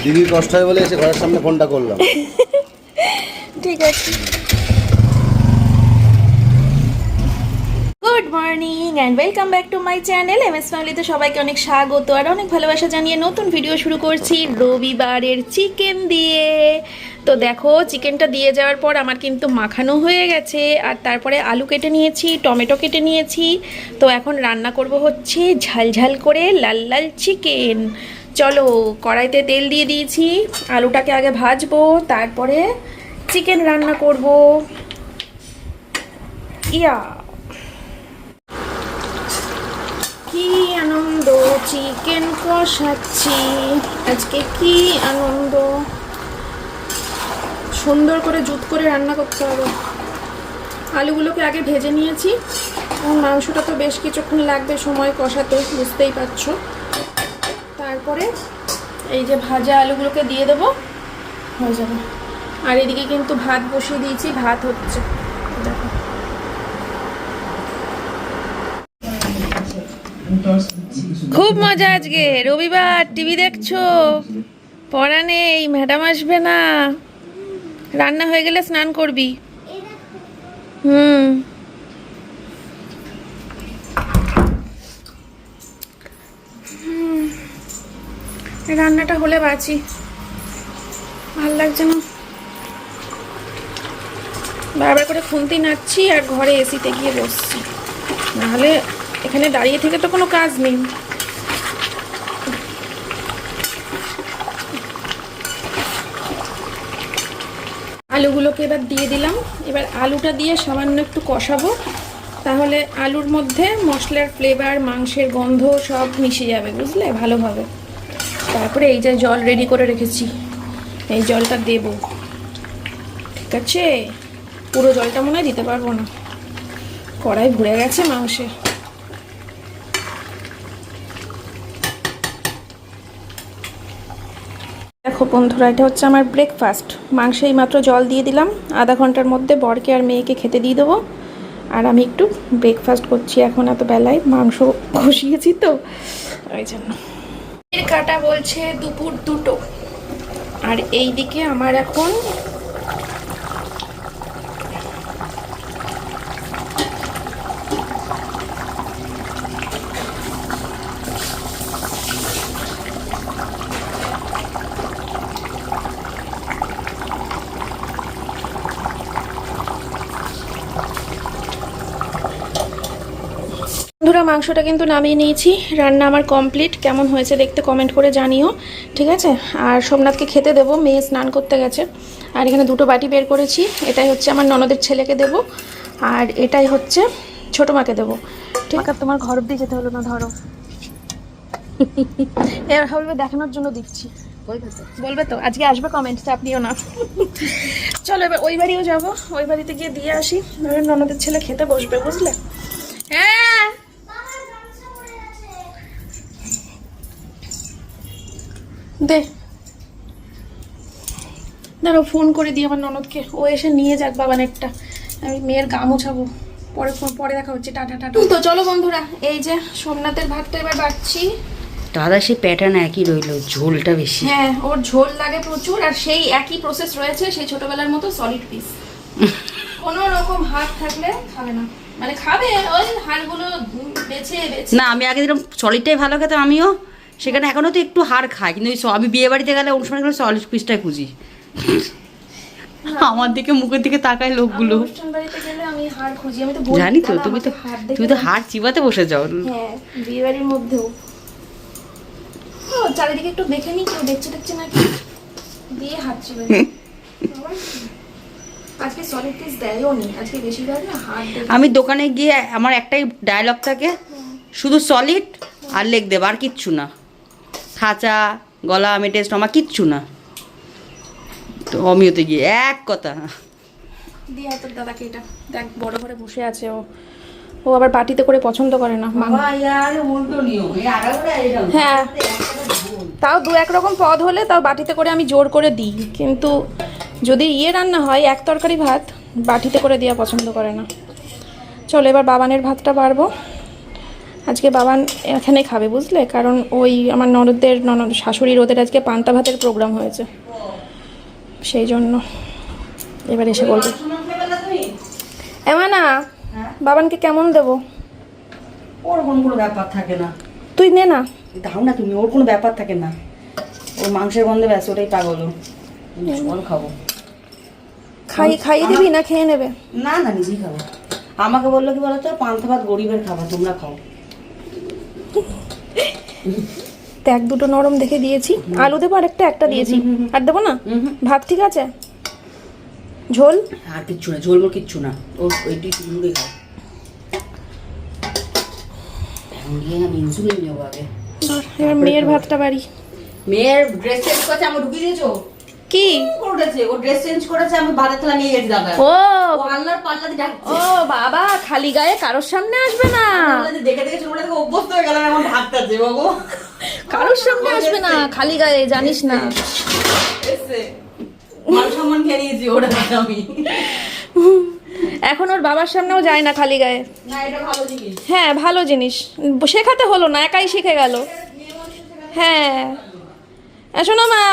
দিদির কষ্ট হয় বলে এসে ঘরের সামনে ফোনটা করলাম। ঠিক আছে। Good morning and welcome back to my channel MS ফ্যামিলিতে সবাইকে অনেক স্বাগত আর অনেক ভালোবাসা জানিয়ে নতুন ভিডিও শুরু করছি রবিবারের চিকেন দিয়ে। তো দেখো চিকেনটা দিয়ে যাওয়ার পর আমার কিন্তু মাখানো হয়ে গেছে আর তারপরে আলু কেটে নিয়েছি, টমেটো কেটে নিয়েছি। তো এখন রান্না করব হচ্ছে ঝালঝাল করে লাল লাল চিকেন। চলো কড়াইতে তেল দিয়ে দিয়েছি, আলুটাকে আগে ভাজবো তারপরে চিকেন রান্না করব। ইয়া কি আনন্দ, চিকেন কষাচ্ছি আজকে, কি আনন্দ। সুন্দর করে জুত করে রান্না করতে হবে। আলুগুলোকে আগে ভেজে নিয়েছি এবং মাংসটা তো বেশ কিছুক্ষণ লাগবে সময় কষাতে, বুঝতেই পারছো। তারপরে এই যে ভাজা আলুগুলোকে দিয়ে দেবো, হয়ে যাবে। আর এদিকে কিন্তু ভাত বসিয়ে দিয়েছি, ভাত হচ্ছে দেখো। খুব মজা আজকে, রবিবার, টিভি দেখছো, পড়া নেই, ম্যাডাম আসবে না, রান্না হয়ে গেলে স্নান করবি। রান্নাটা হলে বাঁচি, ভাল লাগছে না, বারবার করে খুন্তি নাচ্ছি আর ঘরে এসিতে গিয়ে বসছি, নাহলে এখানে দাঁড়িয়ে থেকে তো কোনো কাজ নেই। আলুগুলোকে এবার দিয়ে দিলাম। এবার আলুটা দিয়ে সামান্য একটু কষাবো, তাহলে আলুর মধ্যে মশলার ফ্লেভার, মাংসের গন্ধ সব মিশে যাবে, বুঝলে, ভালোভাবে। তারপরে এই যে জল রেডি করে রেখেছি, এই জলটা দেব। ঠিক আছে, পুরো জলটা মনে হয় দিতে পারবো না, কড়াই ভরে গেছে মাংসে। দেখো বন্ধুরা, এটা হচ্ছে আমার ব্রেকফাস্ট। মাংসেই মাত্র জল দিয়ে দিলাম, আধা ঘন্টার মধ্যে বরকে আর মেয়েকে খেতে দিয়ে দেবো। আর আমি একটু ব্রেকফাস্ট করছি এখন, এত বেলায় মাংস কষিয়েছি তো ওই জন্য। এর কাটা বলছে দুপুর 2টো, আর এই দিকে আমার এখন বন্ধুরা মাংসটা কিন্তু নামিয়ে নিয়েছি, রান্না আমার কমপ্লিট। কেমন হয়েছে দেখতে কমেন্ট করে জানিও, ঠিক আছে। আর সোমনাথকে খেতে দেবো, মেয়ে স্নান করতে গেছে। আর এখানে 2টো বাটি বের করেছি, এটাই হচ্ছে আমার ননদের ছেলেকে দেবো, আর এটাই হচ্ছে ছোটো মাকে দেবো। ঠিক আছে, তোমার ঘর অব্দি যেতে হলো না, ধরো। এবার বলবে দেখানোর জন্য দিচ্ছি, বলবে তো আজকে আসবে কমেন্ট, চাপ নিও না। চলো এবার ওই বাড়িও যাবো, ওই বাড়িতে গিয়ে দিয়ে আসি, ননদের ছেলে খেতে বসবে, বুঝলে। হ্যাঁ দে, দাঁড়াও ফোন করে দিই আমার ননদকে, ও এসে নিয়ে যাক বাবানেরটা, আমি মেয়ের গা মোছাবো। পরে দেখা হচ্ছে, টাটা টাটা। তো চলো বন্ধুরা, এই যে সোমনাথের ভাতটা এবার বাড়ছি। দাদা সেই প্যাটার্ন একই রইলো, ঝোলটা বেশি। হ্যাঁ, ওর ঝোল লাগে প্রচুর, আর সেই একই প্রসেস রয়েছে, সেই ছোটবেলার মতো সলিড পিস। কোনো রকম হাড় থাকলে খাবে না, মানে খাবে ওই হাড়গুলো বেছে বেছে। না, আমি আগে যেরকম সলিডটাই ভালো খেতাম আমিও, সেখানে এখনো তো একটু হাড় খাই, কিন্তু ওই আমি বিয়ে বাড়িতে গেলে অনুষ্ঠানে গেলে সলিড পিসটাই খুঁজি। আমার দিকে মুখের দিকে তাকায় লোকগুলো। অনুষ্ঠান বাড়িতে গেলে আমি হাড় খুঁজি, আমি তো জানি তো, তুমি তো হাড় চিবাতে বসে যাও। হ্যাঁ, বিয়ে বাড়ির মধ্যেও চারিদিকে একটু দেখে নি, কেউ দেখছে নাকি, দিয়ে হাত চিবে। আজকে সলিড পিস দেয়ও নি, আজকে বেশিরভাগ না হাড়। আমি দোকানে গিয়ে আমার একটাই ডায়লগ থাকে, শুধু সলিড আর লেগ দেব, আর কিচ্ছু না, খাঁচা গলা মেটে স্টমাক কিচ্ছু না। তো অমিয়তে গিয়ে এক কথা দিয়ে তোর দাদাকে, এটা দেখ বড় করে বসে আছে, ও আবার বাটিতে করে পছন্দ করে না। হ্যাঁ, তাও 2-1 রকম পদ হলে তাও বাটিতে করে আমি জোর করে দিই, কিন্তু যদি রান্না হয় এক তরকারি ভাত, বাটিতে করে দেওয়া পছন্দ করে না। চলো এবার বাবানের ভাতটা বাড়বো, আজকে বাবান এখানে খাবে বুঝলে, কারণ ওই আমার ননদ শাশুড়ির ওদের আজকে পান্তা ভাতের প্রোগ্রাম হয়েছে, সেই জন্য এবার এসে বলবে। এমানা, বাবানকে কেমন দেবো? ওর কোনো ব্যাপার থাকে না, তুই নে না। দাও না তুমি, ওর কোনো ব্যাপার থাকে না, ওর মাংসের গন্ধে ব্যাস ওটাই পাগল। জল খাবো। খাইয়ে দিবি না খেয়ে নেবে? না না, নিজেই খাবো। আমাকে বললো কি বলতো, পান্তা ভাত গরিবের খাবার, তোমরা খাও। দেখ দুটো নরম দেখে দিয়েছি, আলু দেবো আর একটা দিয়েছি, আর দেবো না? ভাত ঠিক আছে? ঝোল আর কিচ্ছু না, ঝোল মোর কিচ্ছু না, ওর ওইটি মুড়ি খাও। আমি ইনসুলিন নেবো আগে। এবার মেয়ের ভাতটা বাড়ি। মেয়ের ড্রেস চেঞ্জ করেছে, আমি ঢুকিয়ে দিয়েছো কি করেছে? ও ড্রেস চেঞ্জ করেছে, আমি ভাতের থালা নিয়ে গেছি দাদা। ও আল্লাহর পাল্লা দিয়ে ডাকছে। ও বাবা, খালি গায়ে কারোর সামনে আসবে না। দেখে দেখে ছোট থেকে অভ্যস্ত হয়ে গেলাম, এখন ঢাকতেছে বাবু। কারোর সামনে আসবে না খালি গায়ে, জানিস না? মান সম্মান খেয়ে নিয়েছি ওটা আমি। এখন ওর বাবার সামনেও যায় না খালি গায়ে। না, এটা ভালো জিনিস। হ্যাঁ ভালো জিনিস, শেখাতে হলো না, একাই শিখে গেল। হ্যাঁ এসো না মা,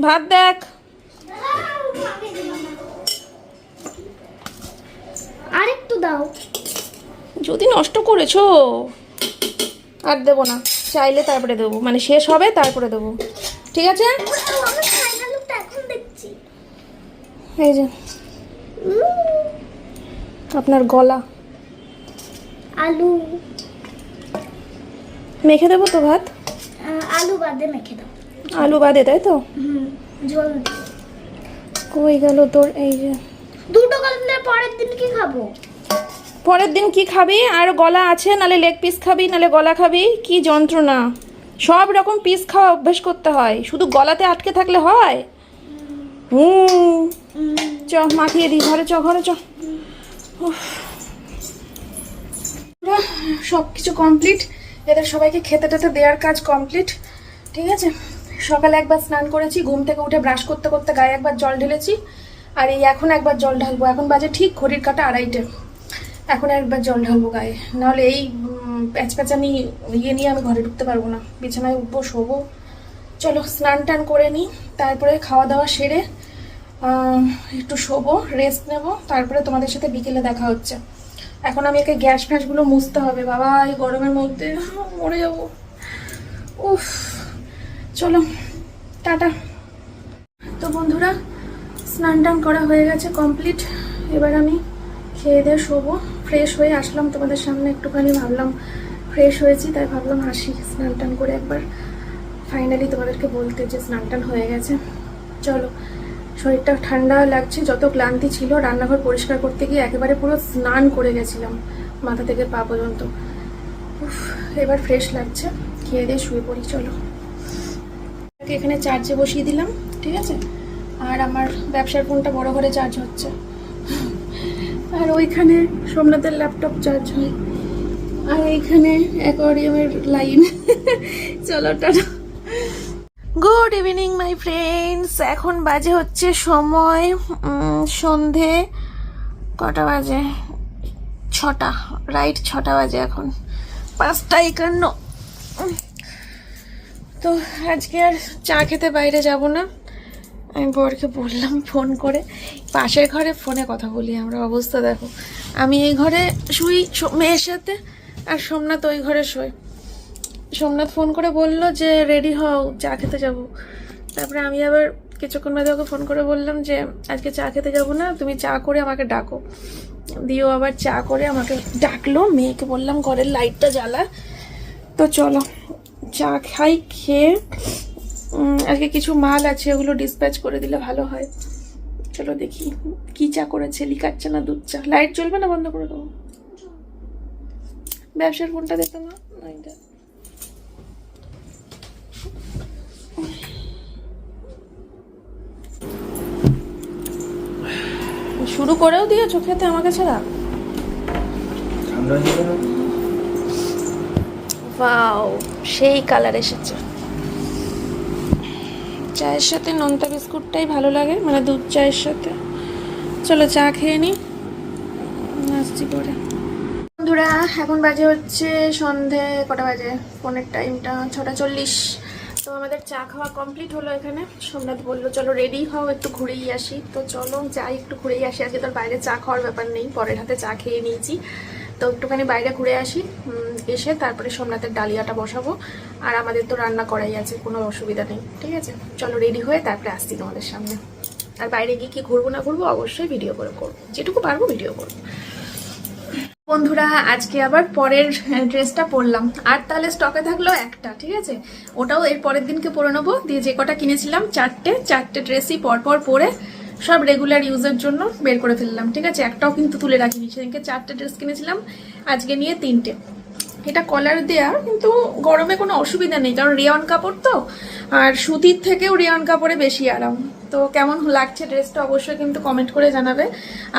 ভাত দেখ। আরেকটু দাও। যদি নষ্ট করেছো আর দেবো না, চাইলে তারপরে দেবো, মানে শেষ হবে তারপরে দেবো, ঠিক আছে? আমি ফাইনাল লুকটা এখন দেখছি। এই যে আপনার গলা। আলু মেখে দেবো তো ভাত? আলু বাদে মেখে দাও। আলু বাদে, তাই তো? ঝোল কই গেল তোর? এই যে দুটো গল্পের পরের দিন কি খাবো? পরের দিন কি খাবি? আর গলা আছে, নালে লেগ পিস খাবি, নালে গলা খাবি? কি যন্ত্রণা! সব রকম পিস খাওয়া অভ্যেস করতে হয়, শুধু গলাতে আটকে থাকলে হয়? চ মাখিয়ে দিই, ঘরে চ, ঘরে চ। সব কিছু কমপ্লিট, এদের সবাইকে খেতে টেতে দেওয়ার কাজ কমপ্লিট, ঠিক আছে? সকালে একবার স্নান করেছি, ঘুম থেকে উঠে ব্রাশ করতে করতে গায়ে একবার জল ঢেলেছি, আর এই এখন একবার জল ঢালবো। এখন বাজে ঠিক ঘড়ির কাঁটা 2:30, এখন একবার জল ঢালবো গায়ে, নাহলে এই প্যাচপ্যাচানি নিয়ে আমি ঘরে ঢুকতে পারবো না, বিছানায় উঠবো, শোবো। চলো স্নান টান করে নিই, তারপরে খাওয়া দাওয়া সেরে একটু শোবো, রেস্ট নেবো, তারপরে তোমাদের সাথে বিকেলে দেখা হচ্ছে। এখন আমি একে গ্যাস ফ্যাসগুলো মুছতে হবে, বাবা এই গরমের মধ্যে মরে যাবো। উফ, চলো টাটা। তো বন্ধুরা, স্নান টান করা হয়ে গেছে কমপ্লিট, এবার আমি খেয়ে দিয়ে শোবো। ফ্রেশ হয়ে আসলাম তোমাদের সামনে, একটুখানি ভাবলাম ফ্রেশ হয়েছি, তাই ভাবলাম আসি স্নান টান করে একবার ফাইনালি তোমাদেরকে বলতে যে স্নান টান হয়ে গেছে। চলো, শরীরটা ঠান্ডা লাগছে, যত ক্লান্তি ছিল, রান্নাঘর পরিষ্কার করতে গিয়ে একেবারে পুরো স্নান করে গেছিলাম মাথা থেকে পা পর্যন্ত। উফ, এবার ফ্রেশ লাগছে, খেয়ে দিয়ে শুয়ে পড়ি। চলো, এখানে চার্জে বসিয়ে দিলাম, ঠিক আছে? আর আমার ব্যবসার ফোনটা বড় ঘরে চার্জ হচ্ছে, আর ওইখানে সোমনাথের ল্যাপটপ চার্জ হয়, আর এইখানে অ্যাকোয়ারিয়ামের লাইন। চলো tata. Good evening my friends, এখন বাজে হচ্ছে সময় সন্ধে কটা বাজে? 6টা, রাইট 6টা বাজে এখন, 5:51। তো আজকে আর চা খেতে বাইরে যাব না, আমি বরকে বললাম ফোন করে, পাশের ঘরে ফোনে কথা বলি আমরা, অবস্থা দেখো। আমি এই ঘরে শুই মেয়ের সাথে, আর সোমনাথ ওই ঘরে শোয়। সোমনাথ ফোন করে বললো যে রেডি হও, চা খেতে যাব। তারপরে আমি আবার কিছুক্ষণ বাদে ওকে ফোন করে বললাম যে আজকে চা খেতে যাব না, তুমি চা করে আমাকে ডাকো। দিয়েও আবার চা করে আমাকে ডাকলো, মেয়েকে বললাম ঘরের লাইটটা জ্বালা। তো চলো চা খাই, খেয়ে আজকে কিছু মাল আছে, ওগুলো ডিসপ্যাচ করে দিলে ভালো হয়। চলো দেখি কি চা করেছে, লিকার চা না দুধ চা। লাইট জ্বলবে না, বন্ধ করে দেবো। ব্যবসার ফোনটা দেখো না, শুরু করেও দিয়েছো খেতে আমাকে ছাড়া? ওয়াও, সেই কালার এসেছে। চায়ের সাথে নোনতা বিস্কুটটাই ভালো লাগে, মানে দুধ চায়ের সাথে। চলো চা খেয়ে নি, আসছি পরে। বন্ধুরা এখন বাজে হচ্ছে সন্ধে কটা বাজে, ফোনের টাইমটা 6:40। তো আমাদের চা খাওয়া কমপ্লিট হলো। এখানে সোমনাথ বললো চলো রেডি হও, একটু ঘুরেই আসি। তো চলো যাই, একটু ঘুরেই আসি। আজকে তোর বাইরে চা খাওয়ার ব্যাপার নেই, পরের হাতে চা খেয়ে নিয়েছি। তো একটুখানি বাইরে ঘুরে আসি, এসে তারপরে সোমনাথের ডালিয়াটা বসাবো। আর আমাদের তো রান্না করাই আছে, কোনো অসুবিধা নেই। ঠিক আছে, চলো রেডি হয়ে তারপরে আসছি তোমাদের সামনে। আর বাইরে গিয়ে কি ঘুরবো না ঘুরবো অবশ্যই ভিডিও করে করবো, যেটুকু পারবো ভিডিও করবো। বন্ধুরা আজকে আবার পরের ড্রেসটা পরলাম, আর তাহলে স্টকে থাকলো একটা। ঠিক আছে, ওটাও এর পরের দিনকে পরে নেবো। দিয়ে যে কটা কিনেছিলাম চারটে ড্রেসই পরপর পরে সব রেগুলার ইউজের জন্য বের করে ফেললাম। ঠিক আছে, একটাও কিন্তু তুলে রাখিনি। সেদিনকে 4টে ড্রেস কিনেছিলাম, আজকে নিয়ে 3টে। এটা কলার দেয়া, কিন্তু গরমে কোনো অসুবিধা নেই, কারণ রেয়ন কাপড় তো। আর সুতির থেকেও রেয়ন কাপড়ে বেশি আরাম। তো কেমন লাগছে ড্রেসটা অবশ্যই কিন্তু কমেন্ট করে জানাবে।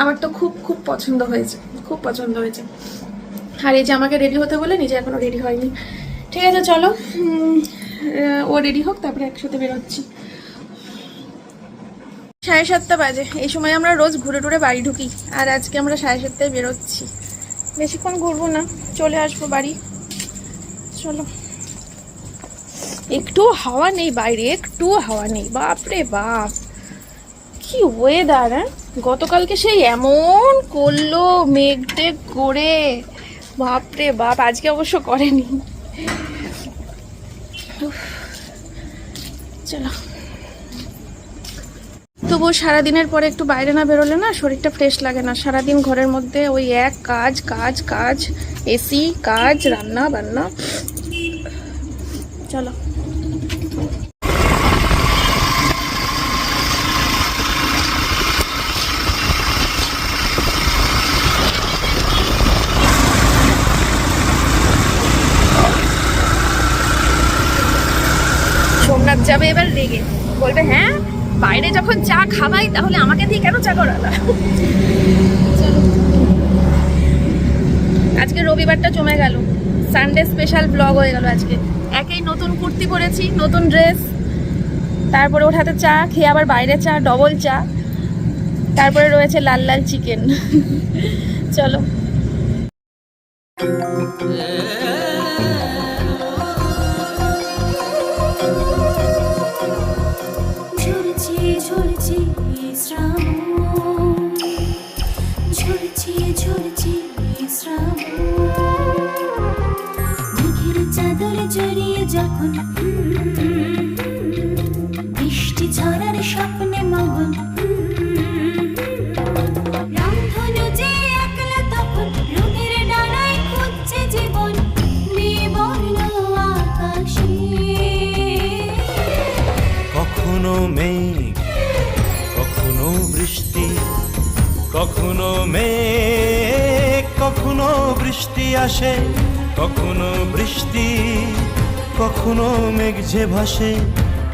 আমার তো খুব খুব পছন্দ হয়েছে, খুব পছন্দ হয়েছে। আর এই যে আমাকে রেডি হতে বলে, নিজে এখনো রেডি হয়নি। ঠিক আছে চলো, ও রেডি হোক, তারপরে একসাথে বেরোচ্ছি। 7:30 বাজে। এই সময় আমরা রোজ ঘুরে টুরে বাড়ি ঢুকি, আর আজকে আমরা 7:30 বেরোচ্ছি। বেশিক্ষণ ঘুরবো না, চলে আসবো বাড়ি। চলো। একটু হাওয়া নেই বাইরে, একটু হাওয়া নেই। বাপরে বাপ, কি ওয়েদার! গতকালকে সেই এমন করলো মেঘ টেঘ করে, বাপরে বাপ। আজকে অবশ্য করেনি। চলো, তবুও সারাদিনের পরে একটু বাইরে না বেরোলে না শরীরটা ফ্রেশ লাগে না। সারাদিন ঘরের মধ্যে ওই এক কাজ কাজ কাজ, এসি কাজ, রান্না বান্না। চলো। সোমনাথ যাবে এবার রেগে, বলবে হ্যাঁ বাইরে যখন চা খাবাই তাহলে আমাকে দিয়ে কেন চা করালা। আজকে রবিবারটা জমে গেল, সানডে স্পেশাল ব্লগ হয়ে গেল আজকে। একেই নতুন কুর্তি পরেছি, নতুন ড্রেস, তারপরে ওর হাতে চা খেয়ে আবার বাইরে চা, ডবল চা, তারপরে রয়েছে লাল লাল চিকেন। চলো। জড়িয়ে যখন বৃষ্টি ঝরার স্বপ্নে মগন, রামধনু যে একলা তখন রোদের ডানায় খুঁজছে জীবন বিবর্ণ আকাশে। কখনো মেঘ, কখনো বৃষ্টি, কখনো মেঘ, কখনো বৃষ্টি আসে, কখনো বৃষ্টি, কখনো মেঘ যে ভাসে,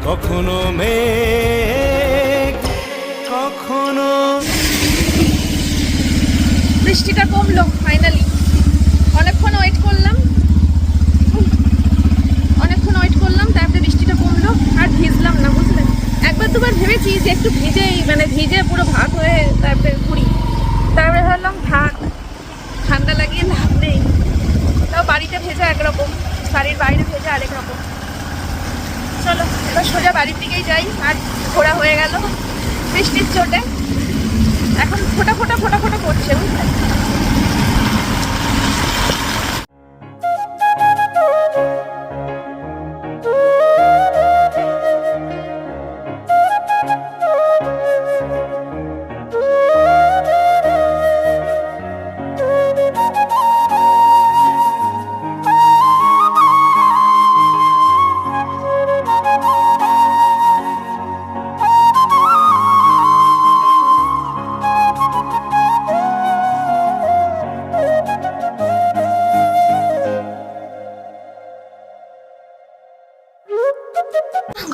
কখনো মেঘ, কখনো। বৃষ্টিটা কমলো ফাইনালি। অনেকক্ষণ ওয়েট করলাম, তারপরে বৃষ্টিটা কমলো। আর ভিজলাম না, বুঝলে। একবার দুবার ভেবেছি যে একটু ভিজে পুরো ভাগ হয়ে তারপরে ঘুরি, তারপরে ভাবলাম থাক, ঠান্ডা লাগিয়ে লাভ নেই। তাও বাড়িতে ভেজা একরকম, বাড়ির বাইরে ভেজা আরেক রকম। চলো এবার সোজা বাড়ির দিকেই যাই। আর ঘোরা হয়ে গেল বৃষ্টির চোটে, এখন ফোটা ফোটা ফোটা ফোটা পড়ছে, বুঝলে।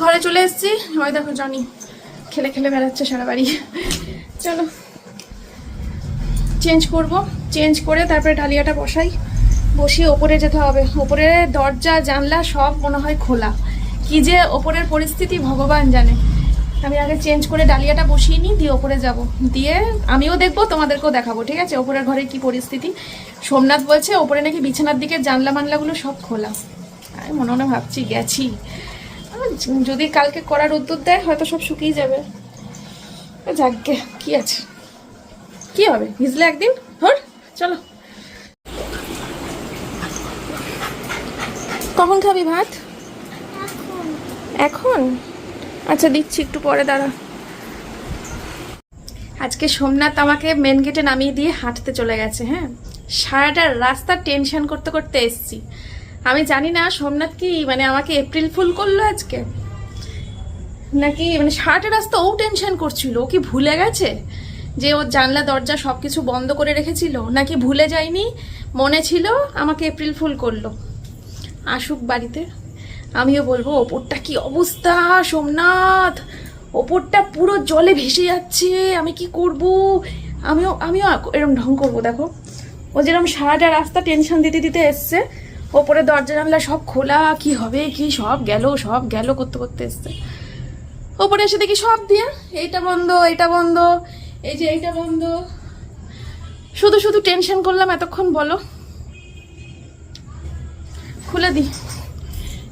ঘরে চলে এসেছি। ওই দেখো জনি খেলে খেলে বেড়াচ্ছে সারা বাড়ি। চলো চেঞ্জ করব, চেঞ্জ করে তারপরে ডালিয়াটা বসিয়ে ওপরে যেতে হবে। ওপরে দরজা জানলা সব মনে হয় খোলা। কি যে ওপরের পরিস্থিতি ভগবান জানে। আমি আগে চেঞ্জ করে ডালিয়াটা বসিয়ে নিই, দিয়ে ওপরে যাব, দিয়ে আমিও দেখবো তোমাদেরকেও দেখাবো, ঠিক আছে? ওপরের ঘরের কি পরিস্থিতি। সোমনাথ বলছে ওপরে নাকি বিছানার দিকে জানলা মানলাগুলো সব খোলা। আমি মনে মনে ভাবছি গেছি, যদি কালকে করার উদ্যোগ দেয় হয়তো সব শুকিয়ে যাবে। যাকগে, কি আছে, কি হবে, ভিজলে একদিন। ধর চলো। কখন খাবি ভাত? এখন? আচ্ছা দিচ্ছি, একটু পরে দাঁড়া। আজকে সোমনাথ আমাকে মেন গেটে নামিয়ে দিয়ে হাঁটতে চলে গেছে। হ্যাঁ, সারাটা রাস্তা টেনশন করতে করতে এসছি। আমি জানি না সোমনাথ কি মানে আমাকে এপ্রিল ফুল করলো আজকে, নাকি মানে সারাটা রাস্তা ও টেনশন করছিল। ও কি ভুলে গেছে যে ওর জানলা দরজা সব কিছু বন্ধ করে রেখেছিল, নাকি ভুলে যায়নি, মনে ছিল আমাকে এপ্রিল ফুল করলো। আসুক বাড়িতে, আমিও বলবো ওপরটা কি অবস্থা সোমনাথ, ওপরটা পুরো জলে ভেসে যাচ্ছে, আমি কি করব। আমিও এরকম ঢং করবো। দেখো ও যেরকম সারাটা রাস্তা টেনশন দিতে দিতে এসছে, ওপরে দরজা জানলা সব খোলা, কি হবে কি, সব গেল করতে করতে এসছে। ওপরে এসে দেখি সব দিয়ে এইটা বন্ধ, এইটা বন্ধ, এই যে এইটা বন্ধ। শুধু শুধু টেনশন করলাম এতক্ষণ, বলো। খুলে দি,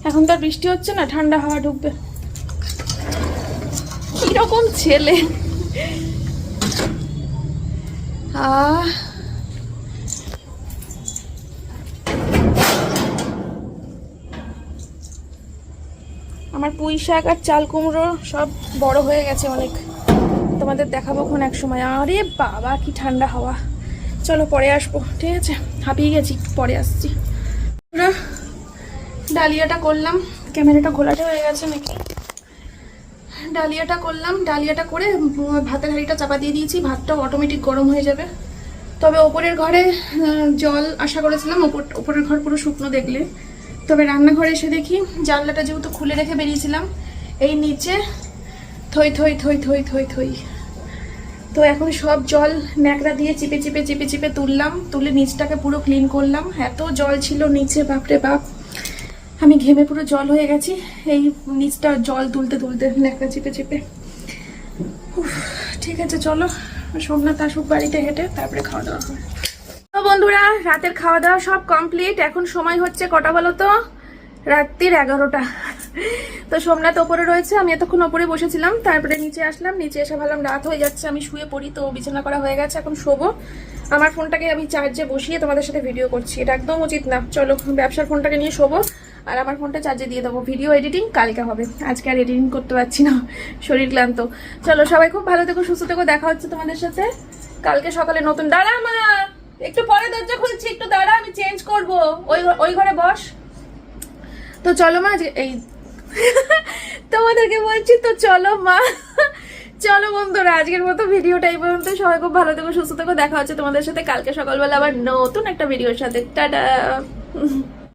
এখন তো আর বৃষ্টি হচ্ছে না, ঠান্ডা হাওয়া ঢুকবে। কিরকম ছেলে। আমার পুঁই শাক আর চাল কুমড়ো সব বড় হয়ে গেছে অনেক, তোমাদের দেখাবো কোন এক সময়। আরে বাবা কি ঠান্ডা হাওয়া। চলো পরে আসবো, ঠিক আছে? হাঁপিয়ে গেছি, পরে আসছি। ডালিয়াটা করলাম, ক্যামেরাটা ঘোলাটে হয়ে গেছে নাকি। ডালিয়াটা করলাম, ডালিয়াটা করে ভাতের হাঁড়িটা চাপা দিয়ে দিয়েছি, ভাতটাও অটোমেটিক গরম হয়ে যাবে। তবে ওপরের ঘরে জল আশা করেছিলাম, ওপরের ঘর পুরো শুকনো দেখলে। তবে রান্নাঘরে এসে দেখি জানলাটা যেহেতু খুলে রেখে বেরিয়েছিলাম, এই নিচে থই থই থই থই থই থই। তো এখন সব জল ন্যাকড়া দিয়ে চিপে চিপে চিপে চিপে তুললাম, তুলে নিচটাকে পুরো ক্লিন করলাম। এত জল ছিল নিচে, বাপরে বাপ, আমি ঘেমে পুরো জল হয়ে গেছি এই নিচটা জল তুলতে তুলতে, ন্যাকড়া চিপে চিপে। ঠিক আছে চলো, সোমনাথ আসুক বাড়িতে হেঁটে, তারপরে খাওয়া দাওয়া হবে। তো বন্ধুরা, রাতের খাওয়া দাওয়া সব কমপ্লিট। এখন সময় হচ্ছে কটা বলো তো? রাত্রির 11টা। তো সোমনাথ ওপরে রয়েছে, আমি এতক্ষণ ওপরে বসেছিলাম, তারপরে নিচে আসলাম। নিচে এসে ভাবলাম রাত হয়ে যাচ্ছে, আমি শুয়ে পড়ি। তো বিছানা করা হয়ে গেছে, এখন শোবো। আমার ফোনটাকে আমি চার্জে বসিয়ে তোমাদের সাথে ভিডিও করছি, এটা একদম উচিত না। চলো ব্যবসার ফোনটাকে নিয়ে শোবো, আর আমার ফোনটা চার্জে দিয়ে দেবো। ভিডিও এডিটিং কালকে হবে, আজকে আর এডিটিং করতে পারছি না, শরীর ক্লান্ত। চলো সবাই খুব ভালো থেকো, সুস্থ থেকো, দেখা হচ্ছে তোমাদের সাথে কালকে সকালে নতুন। দাঁড়া মা, একটু পরে দরজা খুলছি, একটু দাঁড়া, আমি চেঞ্জ করবো। ওই ঘরে বস। তো চলো মা, এই তোমাদেরকে বলছি তো চলো মা। চলো বন্ধুরা, আজকের মতো ভিডিওটা এই পর্যন্ত। সবাই খুব ভালো থেকো, সুস্থ থেকো, দেখা হচ্ছে তোমাদের সাথে কালকে সকালবেলা আবার নতুন একটা ভিডিওর সাথে। টাটা।